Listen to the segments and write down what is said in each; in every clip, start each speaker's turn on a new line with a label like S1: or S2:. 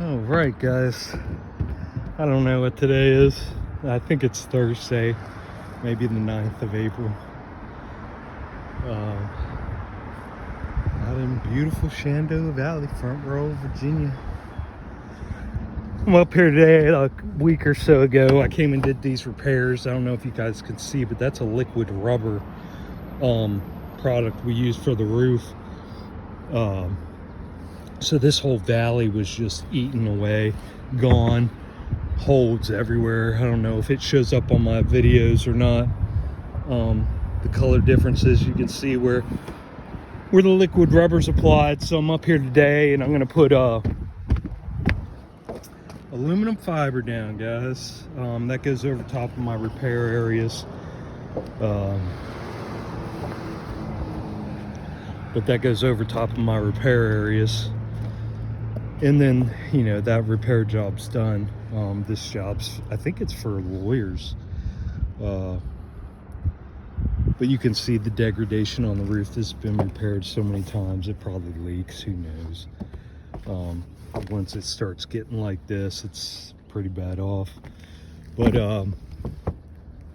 S1: All right, guys. I don't know what today is. I think it's Thursday, maybe the 9th of April. Out in beautiful Shenandoah Valley, Front Row, Virginia. I'm up here today. A week or so ago, I came and did these repairs. I don't know if you guys can see, but that's a liquid rubber product we use for the roof. So this whole valley was just eaten away, gone, holds everywhere. I don't know if it shows up on my videos or not. The color differences, you can see where the liquid rubber's applied. So I'm up here today and I'm gonna put aluminum fiber down, guys. That goes over top of my repair areas. But that goes over top of my repair areas. And then, you know, that repair job's done. This job's, I think it's for lawyers. But you can see the degradation on the roof. This has been repaired so many times, it probably leaks, who knows. Once it starts getting like this, it's pretty bad off. But,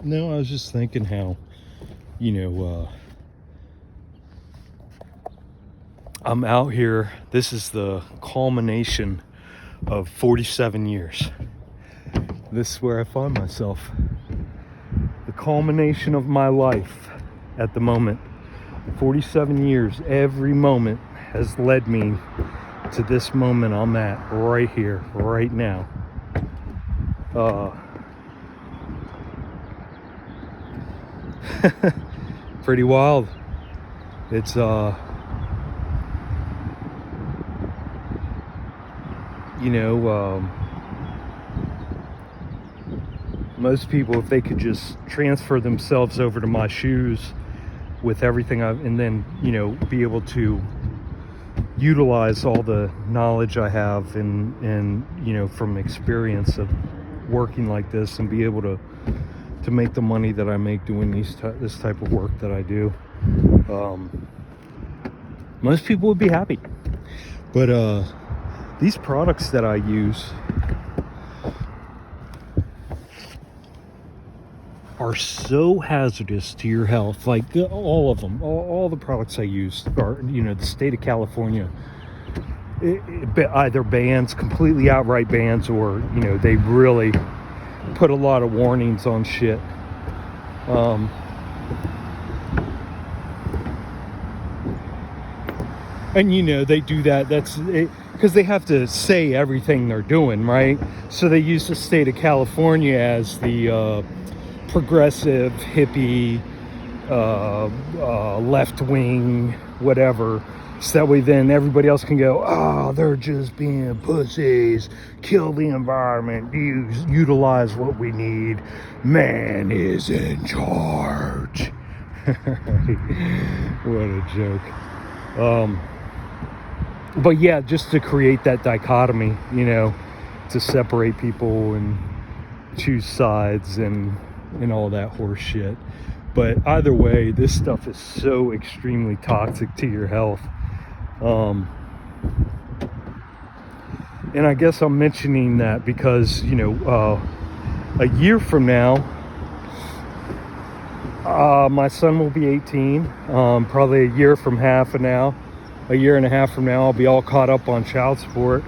S1: no, I was just thinking how, you know, I'm out here. This is the culmination of 47 years. This is where I find myself. The culmination of my life at the moment. 47 years. Every moment has led me to this moment I'm at right here, right now. Pretty wild. It's you know, most people, if they could just transfer themselves over to my shoes with everything and then, you know, be able to utilize all the knowledge I have and you know, from experience of working like this, and be able to make the money that I make doing this type of work that I do, most people would be happy. But these products that I use are so hazardous to your health. Like all of them, all the products I use are, you know, the state of California either bans, completely outright bans, or, you know, they really put a lot of warnings on shit. And, you know, they do that. That's it, because they have to say everything they're doing, right? So they use the state of California as the progressive, hippie, left-wing, whatever. So that way then everybody else can go, oh, they're just being pussies. Kill the environment. Utilize what we need. Man is in charge. What a joke. But yeah, just to create that dichotomy, you know, to separate people and choose sides and all that horse shit. But either way, this stuff is so extremely toxic to your health. And I guess I'm mentioning that because, you know, a year from now, my son will be 18, probably a year and a half from now, I'll be all caught up on child support,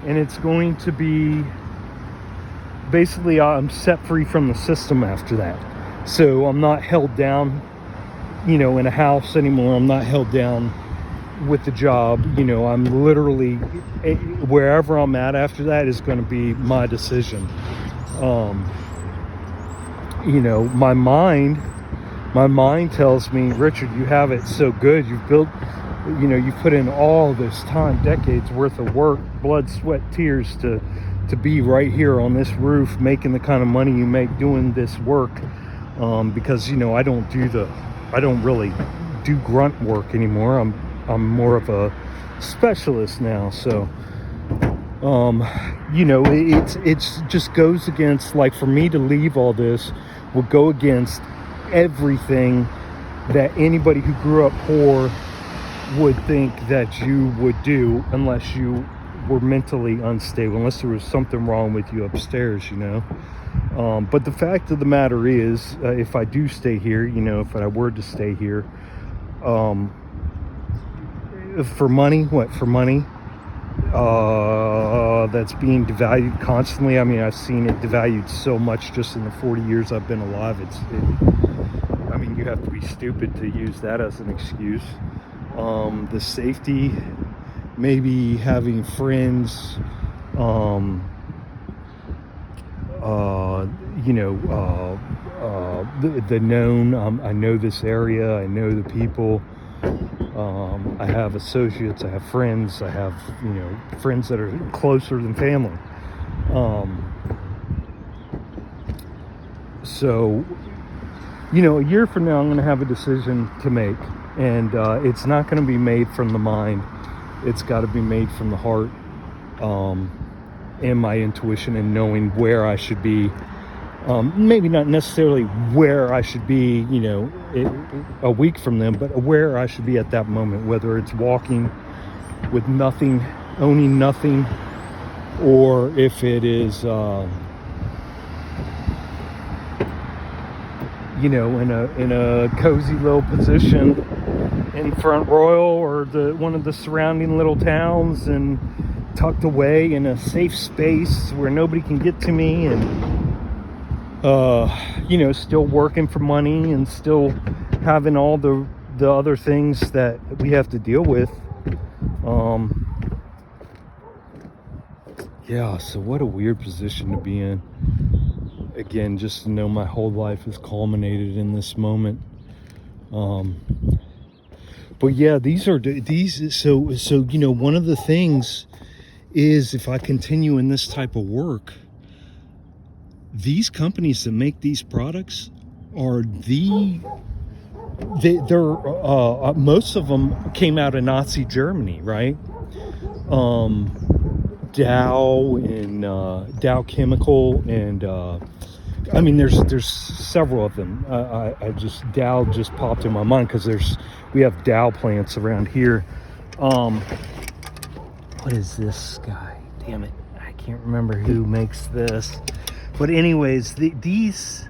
S1: and it's going to be basically I'm set free from the system after that. So I'm not held down, you know, in a house anymore. I'm not held down with the job. You know, I'm literally, wherever I'm at after that is going to be my decision. You know, my mind tells me, Richard, you have it so good. You've built, you know, you've put in all this time, decades worth of work, blood, sweat, tears to be right here on this roof, making the kind of money you make doing this work. Because, you know, I don't really do grunt work anymore. I'm more of a specialist now. So, you know, it's just goes against, like, for me to leave all this will go against everything that anybody who grew up poor would think that you would do, unless you were mentally unstable, unless there was something wrong with you upstairs, you know. But the fact of the matter is, if I do stay here, you know, if I were to stay here, for money, that's being devalued constantly. I mean, I've seen it devalued so much just in the 40 years I've been alive. I mean, you have to be stupid to use that as an excuse. The safety, maybe having friends, you know, the known. I know this area. I know the people. I have associates. I have friends. I have, you know, friends that are closer than family. So, you know, a year from now, I'm going to have a decision to make, and it's not going to be made from the mind. It's got to be made from the heart, and my intuition, and knowing where I should be. Maybe not necessarily where I should be, you know, a week from them, but where I should be at that moment, whether it's walking with nothing, owning nothing, or if it is, you know, in a cozy little position in Front Royal or one of the surrounding little towns, and tucked away in a safe space where nobody can get to me, and you know, still working for money and still having all the other things that we have to deal with. Yeah, so what a weird position to be in. Again, just to know my whole life has culminated in this moment. But yeah, so you know, one of the things is, if I continue in this type of work, these companies that make these products are they're most of them came out of Nazi Germany, right? Dow and Dow Chemical, and I mean, there's several of them. Dow just popped in my mind because we have Dow plants around here. What is this guy? Damn it, I can't remember who makes this. But anyways, these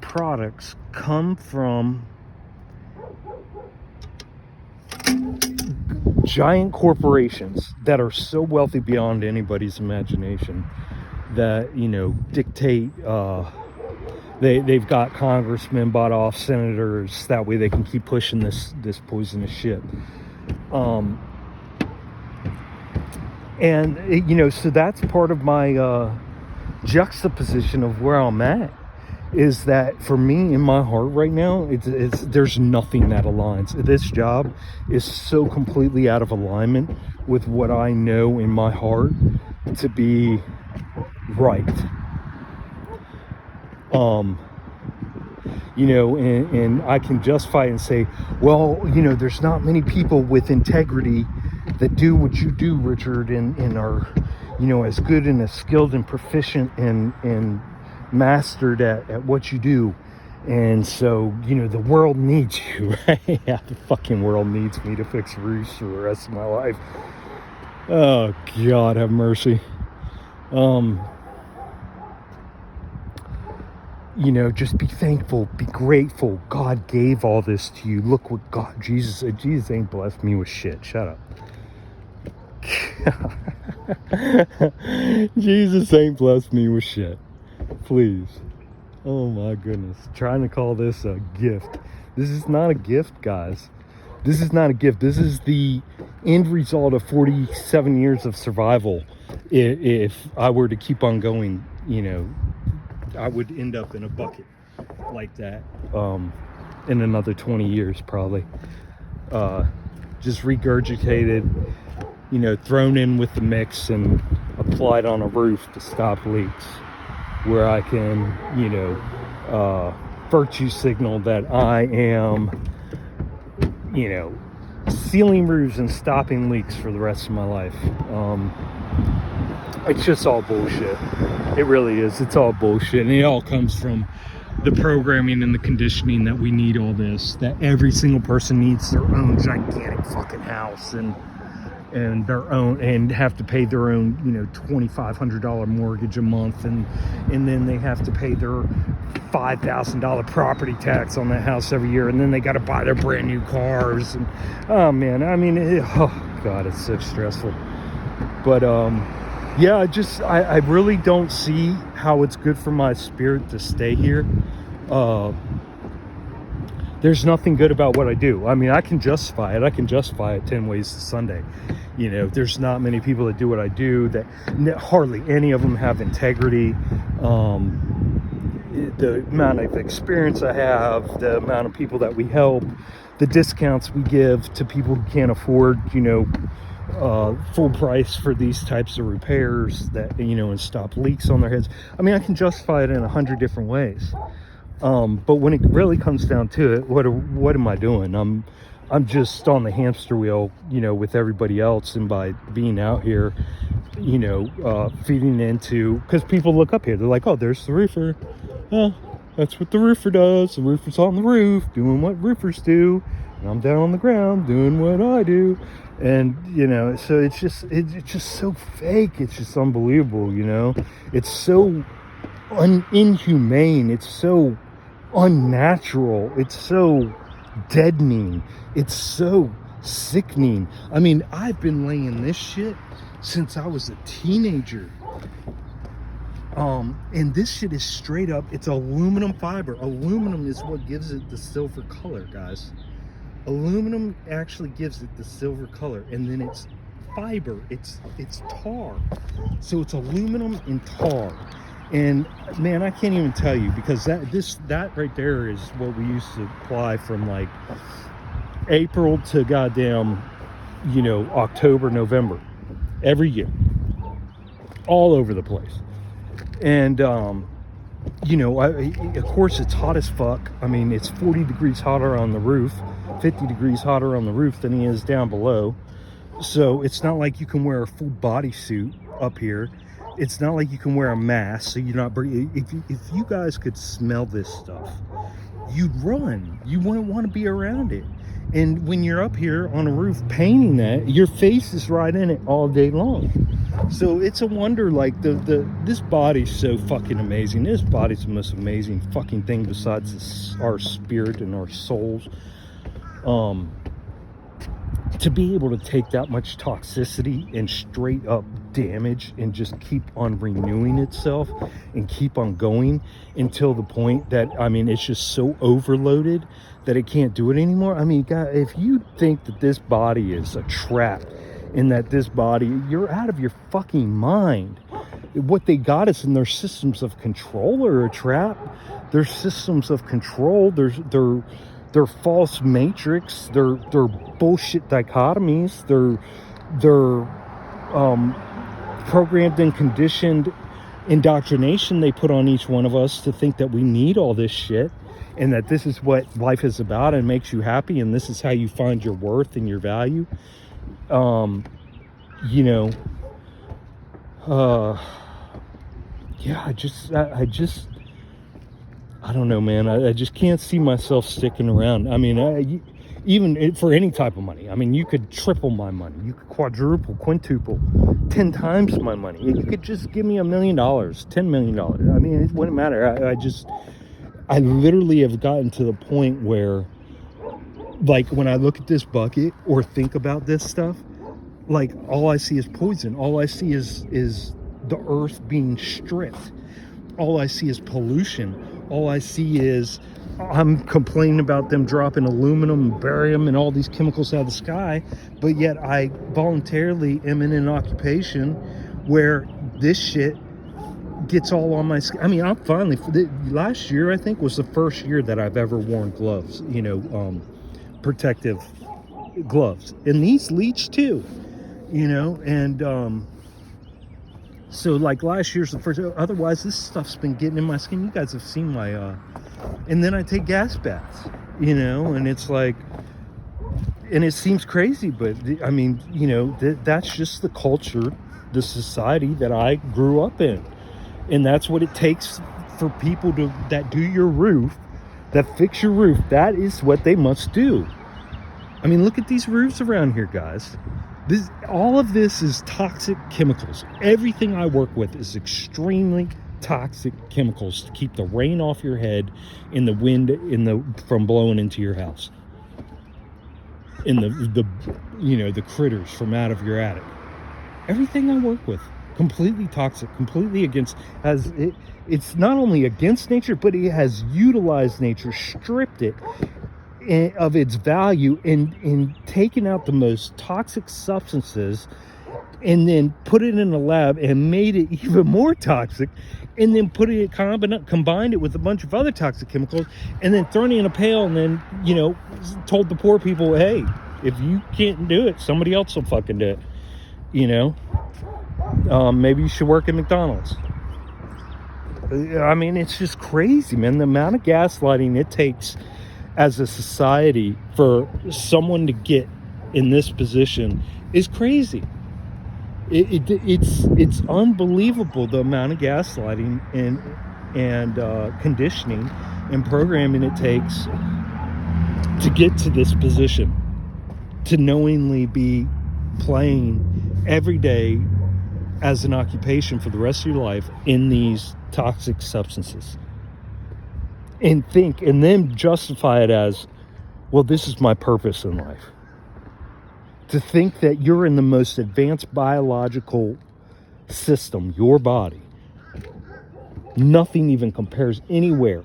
S1: products come from giant corporations that are so wealthy beyond anybody's imagination, that, you know, dictate, they've got congressmen bought off, senators, that way they can keep pushing this poisonous shit. And you know, so that's part of my juxtaposition of where I'm at, is that for me, in my heart right now, it's there's nothing that aligns. This job is so completely out of alignment with what I know in my heart to be right. You know, and I can justify it and say, well, you know, there's not many people with integrity that do what you do, Richard, and are, you know, as good and as skilled and proficient and mastered at what you do. And so, you know, the world needs you, right? Yeah, the fucking world needs me to fix roofs for the rest of my life. Oh, God, have mercy. You know, just be thankful, be grateful. God gave all this to you. Look what Jesus ain't blessed me with shit. Shut up. Jesus ain't blessed me with shit. Please. Oh my goodness. Trying to call this a gift. This is not a gift, guys. This is not a gift. This is the end result of 47 years of survival. If I were to keep on going, you know, I would end up in a bucket like that in another 20 years probably. Just regurgitated, you know, thrown in with the mix and applied on a roof to stop leaks, where I can, you know, virtue signal that I am, you know, sealing roofs and stopping leaks for the rest of my life. It's just all bullshit. It really is. It's all bullshit. And it all comes from the programming and the conditioning that we need all this. That every single person needs their own gigantic fucking house. And and their own, and have to pay their own, you know, $2,500 mortgage a month, and then they have to pay their $5,000 property tax on that house every year, and then they got to buy their brand new cars, and oh man, I mean, oh god, it's so stressful. But yeah, I really don't see how it's good for my spirit to stay here. There's nothing good about what I do. I mean, I can justify it. I can justify it 10 ways to Sunday. You know, there's not many people that do what I do, that hardly any of them have integrity. The amount of experience I have, the amount of people that we help, the discounts we give to people who can't afford, you know, full price for these types of repairs, that, you know, and stop leaks on their heads. I mean, I can justify it in 100 different ways. But when it really comes down to it, what am I doing? I'm just on the hamster wheel, you know, with everybody else. And by being out here, you know, feeding into, because people look up here, they're like, oh, there's the roofer. Oh, that's what the roofer does. The roofer's on the roof doing what roofers do, and I'm down on the ground doing what I do. And, you know, so it's just so fake. It's just unbelievable, you know. It's so inhumane. It's so unnatural. It's so deadening. It's so sickening. I mean, I've been laying this shit since I was a teenager. And this shit is straight up, it's aluminum fiber. Aluminum is what gives it the silver color, guys. Aluminum actually gives it the silver color, and then it's fiber, it's tar. So it's aluminum and tar. And man, I can't even tell you, because that right there is what we used to apply from like April to goddamn, you know, October, November, every year, all over the place. And you know, of course it's hot as fuck. I mean, it's 40 degrees hotter on the roof, 50 degrees hotter on the roof than he is down below. So it's not like you can wear a full bodysuit up here. It's not like you can wear a mask, so you're not breathing. If you guys could smell this stuff, you'd run. You wouldn't want to be around it. And when you're up here on a roof painting that, your face is right in it all day long. So it's a wonder, like, this body's so fucking amazing. This body's the most amazing fucking thing besides our spirit and our souls. To be able to take that much toxicity and straight up damage and just keep on renewing itself and keep on going until the point that, I mean, it's just so overloaded that it can't do it anymore. I mean, God, if you think that this body is a trap and that this body, you're out of your fucking mind. What they got us in their systems of control are a trap. Their systems of control, they're false matrix, they're bullshit dichotomies, they're programmed and conditioned indoctrination they put on each one of us to think that we need all this shit, and that this is what life is about and makes you happy, and this is how you find your worth and your value. You know, yeah, I don't know, man. I just can't see myself sticking around. I mean, even for any type of money. I mean, you could triple my money. You could quadruple, quintuple, 10 times my money. You could just give me $1 million, $10 million. I mean, it wouldn't matter. I literally have gotten to the point where, like, when I look at this bucket or think about this stuff, like, all I see is poison. All I see is the earth being stripped. All I see is pollution. All I see is, I'm complaining about them dropping aluminum, barium, and all these chemicals out of the sky, but yet I voluntarily am in an occupation where this shit gets all on my skin. I mean, I'm finally, last year I think was the first year that I've ever worn gloves, you know, protective gloves, and these leach too, you know. And so like last year's the first, otherwise this stuff's been getting in my skin. You guys have seen my and then I take gas baths, you know, and it's like, and it seems crazy, but I mean, you know, that's just the culture, the society that I grew up in. And that's what it takes for people that do your roof, that fix your roof. That is what they must do. I mean, look at these roofs around here, guys. All of this is toxic chemicals. Everything I work with is extremely toxic chemicals to keep the rain off your head and the wind from blowing into your house, and the critters from out of your attic. Everything I work with, completely toxic, completely against, it's not only against nature, but it has utilized nature, stripped it of its value, and taken out the most toxic substances, and then put it in a lab and made it even more toxic, and then combined it with a bunch of other toxic chemicals, and then thrown it in a pail, and then told the poor people, hey, if you can't do it, somebody else will fucking do it. Maybe you should work at McDonald's. I mean, it's just crazy, man. The amount of gaslighting it takes as a society for someone to get in this position is crazy. It's unbelievable, the amount of gaslighting and conditioning and programming it takes to get to this position, to knowingly be playing every day as an occupation for the rest of your life in these toxic substances, and then justify it as, well, this is my purpose in life. To think that you're in the most advanced biological system, your body, nothing even compares anywhere,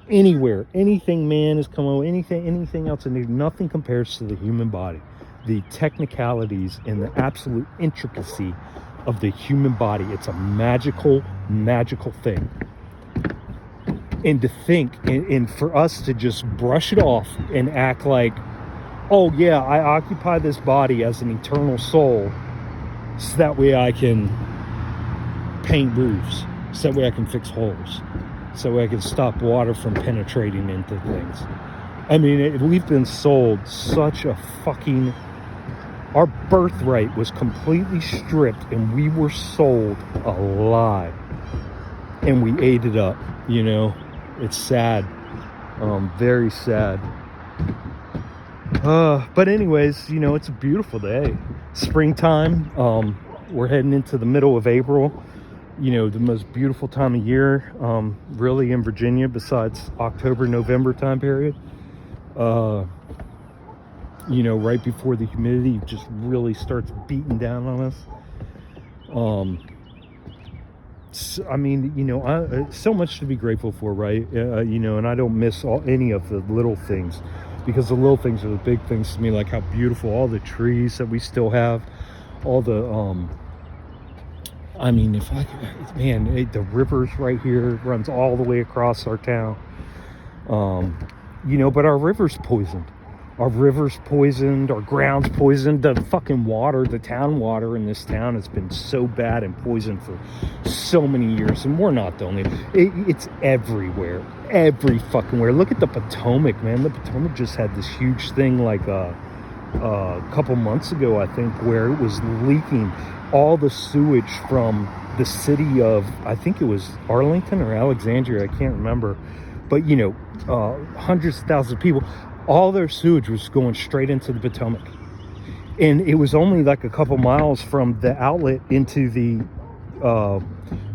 S1: anything man has come over, anything else, and nothing compares to the human body, the technicalities and the absolute intricacy of the human body. It's a magical thing. And to think, and for us to just brush it off and act like, oh yeah, I occupy this body as an eternal soul, so that way I can paint roofs, so that way I can fix holes, so that way I can stop water from penetrating into things. I mean, we've been sold such a fucking... Our birthright was completely stripped, and we were sold a lie, and we ate it up. It's sad, very sad. But anyways, it's a beautiful day, springtime. We're heading into the middle of April, the most beautiful time of year, really, in Virginia, besides October, November time period. Right before the humidity just really starts beating down on us. So much to be grateful for, right? And I don't miss any of the little things, because the little things are the big things to me, like how beautiful all the trees that we still have, all the, the rivers right here runs all the way across our town. But our river's poisoned. Our river's poisoned, our ground's poisoned, the fucking water, the town water in this town has been so bad and poisoned for so many years, and we're not the only. It's everywhere, every fucking where. Look at the Potomac, man. The Potomac just had this huge thing like a couple months ago, I think, where it was leaking all the sewage from the city of, I think it was Arlington or Alexandria, I can't remember, but hundreds of thousands of people. All their sewage was going straight into the Potomac. And it was only like a couple miles from the outlet into the...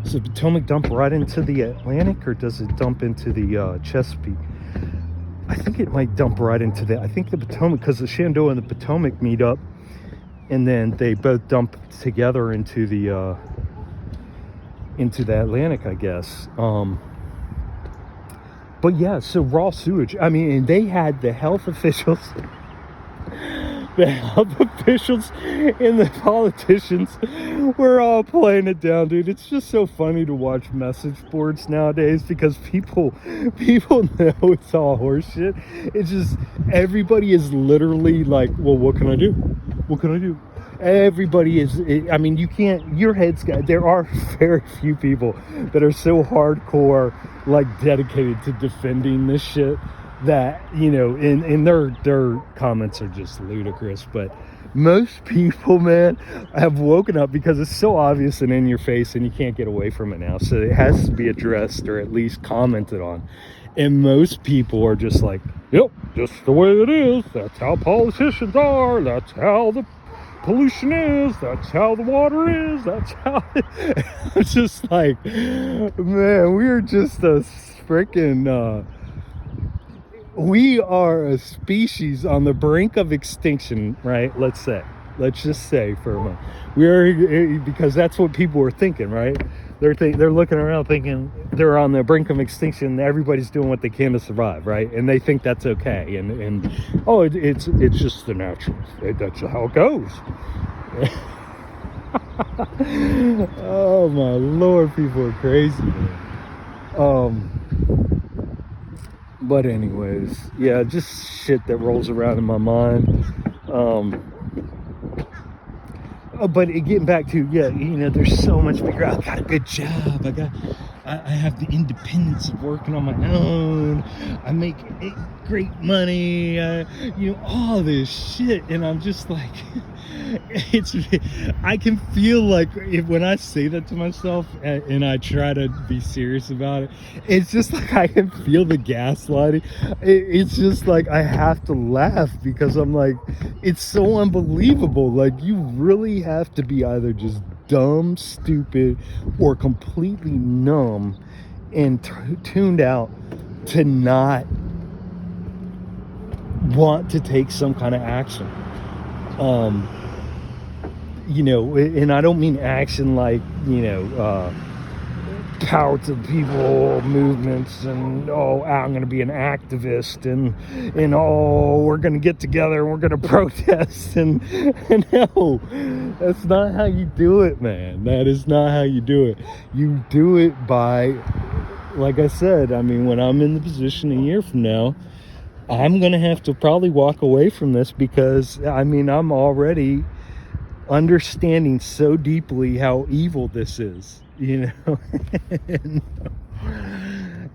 S1: does the Potomac dump right into the Atlantic, or does it dump into the Chesapeake? I think it might dump right into I think the Potomac, because the Shenandoah and the Potomac meet up, and then they both dump together into the Atlantic, I guess. But yeah, so raw sewage. I mean, and they had the health officials and the politicians were all playing it down, dude. It's just so funny to watch message boards nowadays, because people know it's all horseshit. It's just, everybody is literally like, well, what can I do? What can I do? Everybody is, I mean, you can't, your head's got, there are very few people that are so hardcore, like, dedicated to defending this shit, that, and their comments are just ludicrous. But most people, man, have woken up, because it's so obvious and in your face, and you can't get away from it now. So it has to be addressed, or at least commented on. And most people are just like, yep, just the way it is. That's how politicians are. That's how the pollution is, that's how the water is, that's how I'm just like, man, we're just a freaking we are a species on the brink of extinction, right? Let's just say for a moment, we are, because that's what people are thinking, right? They're looking around thinking they're on the brink of extinction. Everybody's doing what they can to survive, right? And they think that's okay. And it's just the natural. That's how it goes. Oh my Lord, people are crazy, man. But anyways, yeah, just shit that rolls around in my mind. But getting back to, yeah, there's so much bigger. I got a good job. I have the independence of working on my own. I make great money. All this shit, and I'm just like, I can feel like when I say that to myself and I try to be serious about it, it's just like I can feel the gaslighting. It's just like I have to laugh because I'm like, it's so unbelievable. Like, you really have to be either just dumb, stupid, or completely numb and tuned out to not want to take some kind of action. And I don't mean action like, power to the people movements and, I'm going to be an activist and we're going to get together and we're going to protest and no, that's not how you do it, man. That is not how you do it. You do it by, like I said, I mean, when I'm in the position a year from now, I'm going to have to probably walk away from this because, I mean, I'm already understanding so deeply how evil this is,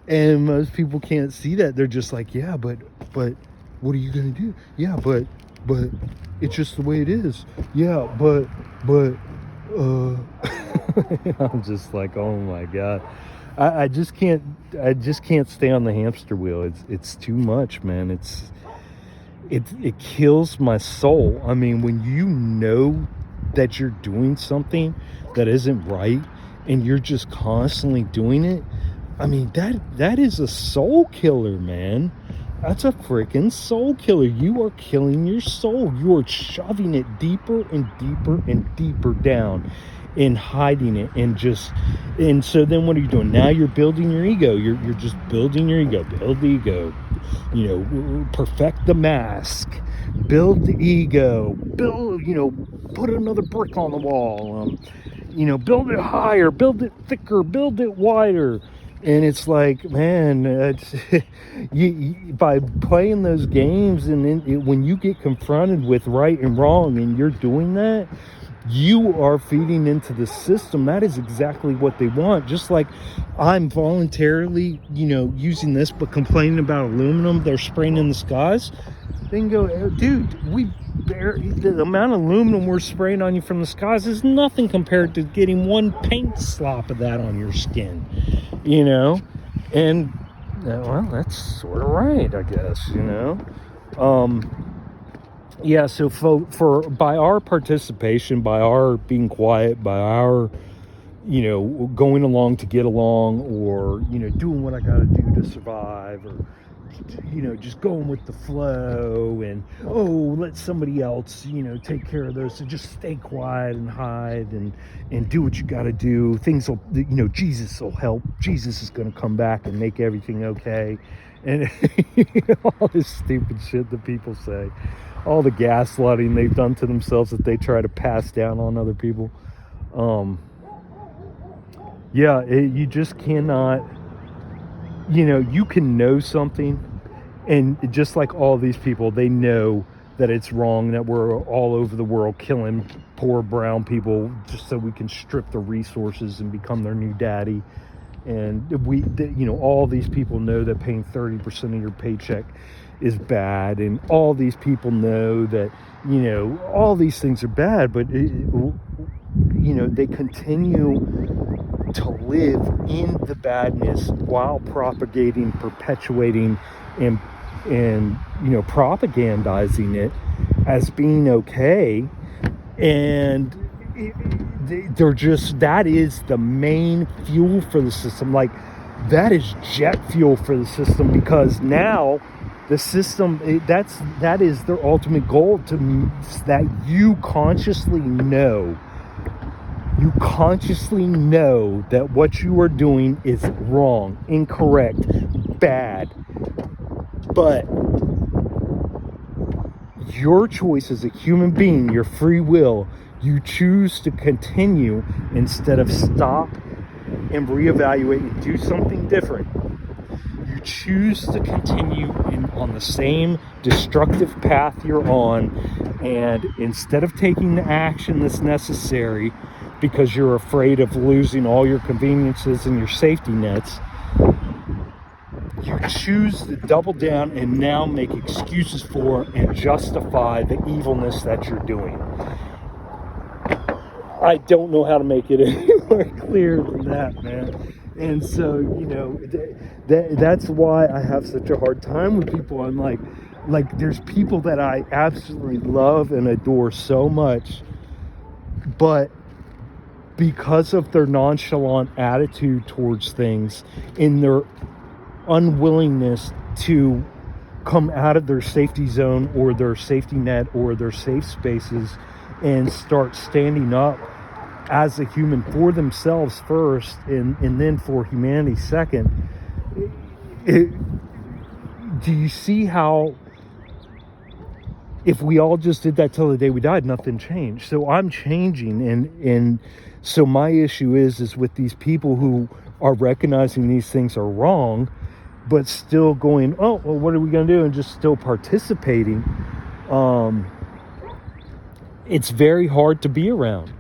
S1: and most people can't see that. They're just like, yeah, but what are you gonna do? Yeah, but it's just the way it is. Yeah, but I'm just like, oh my God, I just can't stay on the hamster wheel. It's too much, man. It kills my soul. I mean, when you know that you're doing something that isn't right and you're just constantly doing it, I mean, that is a soul killer, man. That's a freaking soul killer. You are killing your soul. You are shoving it deeper and deeper and deeper down and hiding it, and so then what are you doing? Now you're building your ego. You're just building your ego. Build the ego. Perfect the mask. Build the ego. Put another brick on the wall. Build it higher. Build it thicker. Build it wider. And it's like, man, by playing those games, and then when you get confronted with right and wrong, and you're doing that, you are feeding into the system. That is exactly what they want. Just like I'm voluntarily, using this, but complaining about aluminum they're spraying in the skies. They can go, dude, the amount of aluminum we're spraying on you from the skies is nothing compared to getting one paint slop of that on your skin, and well, that's sort of right, I guess, yeah, so for by our participation, by our being quiet, by our, going along to get along, or, doing what I got to do to survive, or, just going with the flow, and, let somebody else, take care of those. So just stay quiet and hide and do what you got to do. Things will, Jesus will help. Jesus is going to come back and make everything okay. And all this stupid shit that people say. All the gaslighting they've done to themselves that they try to pass down on other people. You just cannot, you can know something, and just like all these people, they know that it's wrong, that we're all over the world killing poor brown people just so we can strip the resources and become their new daddy. And all these people know that paying 30% of your paycheck is bad, and all these people know that all these things are bad, but they continue to live in the badness while propagating, perpetuating, and propagandizing it as being okay, And they're just, that is the main fuel for the system. Like, that is jet fuel for the system, because now the system, that is their ultimate goal, that you consciously know that what you are doing is wrong, incorrect, bad. But your choice as a human being, your free will, you choose to continue instead of stop and reevaluate and do something different. You choose to continue on the same destructive path you're on, and instead of taking the action that's necessary because you're afraid of losing all your conveniences and your safety nets, you choose to double down and now make excuses for and justify the evilness that you're doing. I don't know how to make it any more clear than that, man. And so, that's why I have such a hard time with people. I'm like there's people that I absolutely love and adore so much, but because of their nonchalant attitude towards things, in their unwillingness to come out of their safety zone or their safety net or their safe spaces and start standing up as a human for themselves first, and then for humanity second. Do you see how, if we all just did that till the day we died, nothing changed? So I'm changing, and so my issue is with these people who are recognizing these things are wrong, but still going, oh, well, what are we going to do? And just still participating. It's very hard to be around.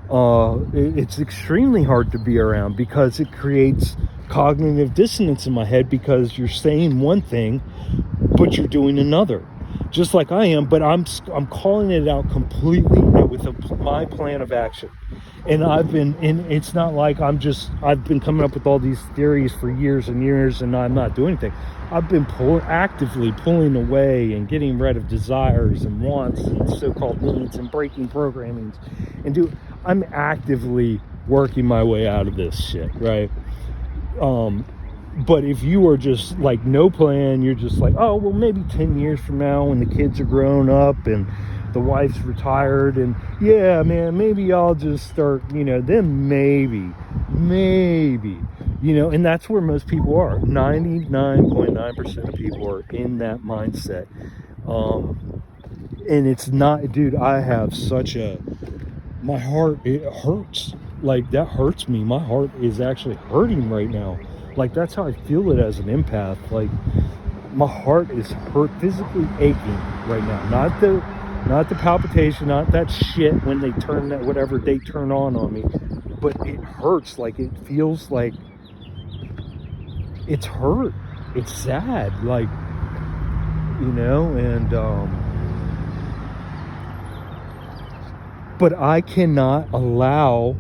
S1: It's extremely hard to be around, because it creates cognitive dissonance in my head, because you're saying one thing, but you're doing another. Just like I am, but I'm calling it out completely with my plan of action. And it's not like I've been coming up with all these theories for years and years and I'm not doing anything. I've been actively pulling away and getting rid of desires and wants and so-called needs and breaking programmings. I'm actively working my way out of this shit, right? But if you are just like no plan, you're just like, oh, well, maybe 10 years from now when the kids are grown up and the wife's retired, and yeah, man, maybe I'll just start, then maybe, and that's where most people are. 99.9% of people are in that mindset. And it's not, dude, I have my heart, it hurts. Like, that hurts me. My heart is actually hurting right now. Like, that's how I feel it as an empath. Like, my heart is physically aching right now. Not the palpitation, not that shit when they turn that, whatever they turn on me. But it hurts. Like, it feels like it's hurt. It's sad. Like, and, but I cannot allow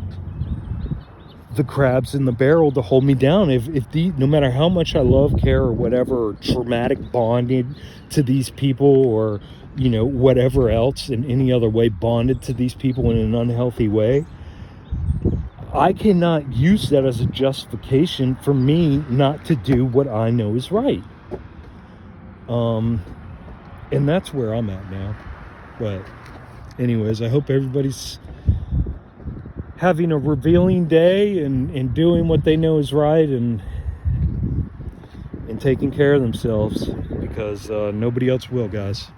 S1: the crabs in the barrel to hold me down. No matter how much I love, care, or whatever, or traumatic bonded to these people, or whatever else in any other way bonded to these people in an unhealthy way, I cannot use that as a justification for me not to do what I know is right. And that's where I'm at now. But anyways, I hope everybody's having a revealing day and doing what they know is right, and taking care of themselves, because nobody else will, guys.